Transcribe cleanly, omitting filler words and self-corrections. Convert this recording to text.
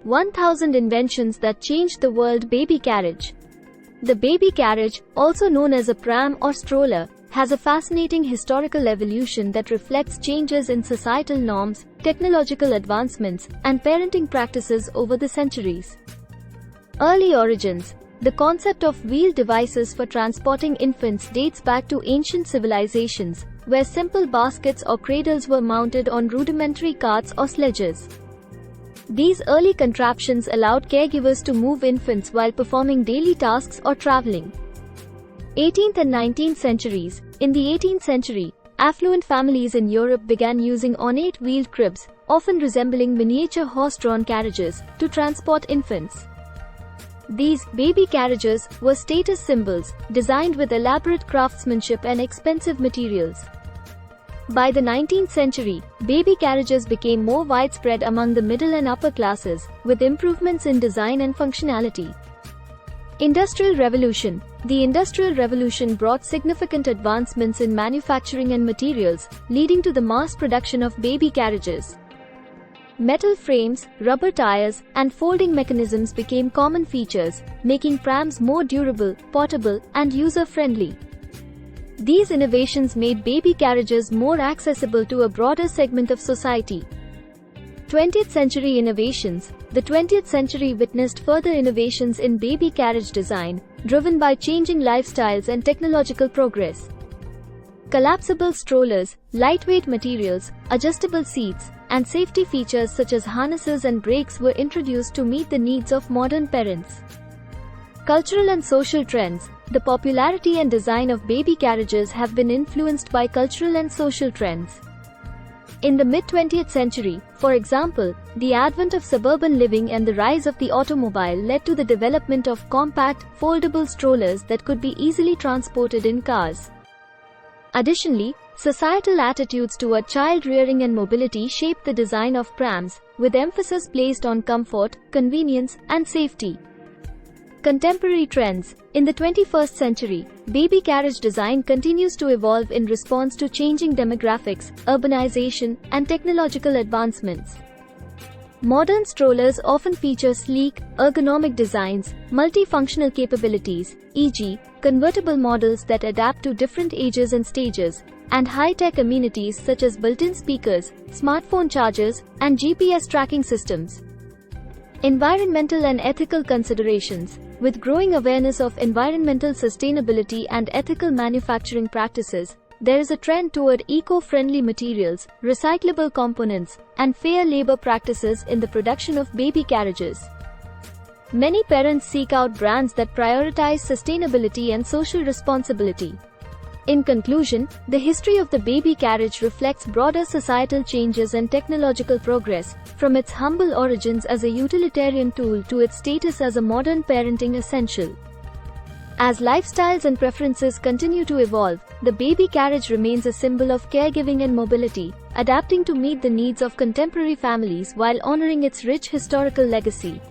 1000 Inventions That Changed the World. Baby carriage. The baby carriage, also known as a pram or stroller, has a fascinating historical evolution that reflects changes in societal norms, technological advancements, and parenting practices over the centuries. Early origins. The concept of wheeled devices for transporting infants dates back to ancient civilizations, where simple baskets or cradles were mounted on rudimentary carts or sledges. These early contraptions allowed caregivers to move infants while performing daily tasks or traveling. 18th and 19th centuries. In the 18th century, affluent families in Europe began using ornate wheeled cribs, often resembling miniature horse-drawn carriages, to transport infants. These baby carriages were status symbols, designed with elaborate craftsmanship and expensive materials. By the 19th century, baby carriages became more widespread among the middle and upper classes, with improvements in design and functionality. Industrial Revolution. The Industrial Revolution brought significant advancements in manufacturing and materials, leading to the mass production of baby carriages. Metal frames, rubber tires, and folding mechanisms became common features, making prams more durable, portable, and user-friendly. These innovations made baby carriages more accessible to a broader segment of society. 20th century innovations. The 20th century witnessed further innovations in baby carriage design, driven by changing lifestyles and technological progress. Collapsible strollers, lightweight materials, adjustable seats, and safety features such as harnesses and brakes were introduced to meet the needs of modern parents. Cultural and social trends. The popularity and design of baby carriages have been influenced by cultural and social trends. In the mid-20th century, for example, the advent of suburban living and the rise of the automobile led to the development of compact, foldable strollers that could be easily transported in cars. Additionally, societal attitudes toward child-rearing and mobility shaped the design of prams, with emphasis placed on comfort, convenience, and safety. Contemporary trends. In the 21st century, baby carriage design continues to evolve in response to changing demographics, urbanization, and technological advancements. Modern strollers often feature sleek, ergonomic designs, multifunctional capabilities, e.g., convertible models that adapt to different ages and stages, and high-tech amenities such as built-in speakers, smartphone chargers, and GPS tracking systems. Environmental and ethical considerations. With growing awareness of environmental sustainability and ethical manufacturing practices, there is a trend toward eco-friendly materials, recyclable components, and fair labor practices in the production of baby carriages. Many parents seek out brands that prioritize sustainability and social responsibility. In conclusion, the history of the baby carriage reflects broader societal changes and technological progress, from its humble origins as a utilitarian tool to its status as a modern parenting essential. As lifestyles and preferences continue to evolve, the baby carriage remains a symbol of caregiving and mobility, adapting to meet the needs of contemporary families while honoring its rich historical legacy.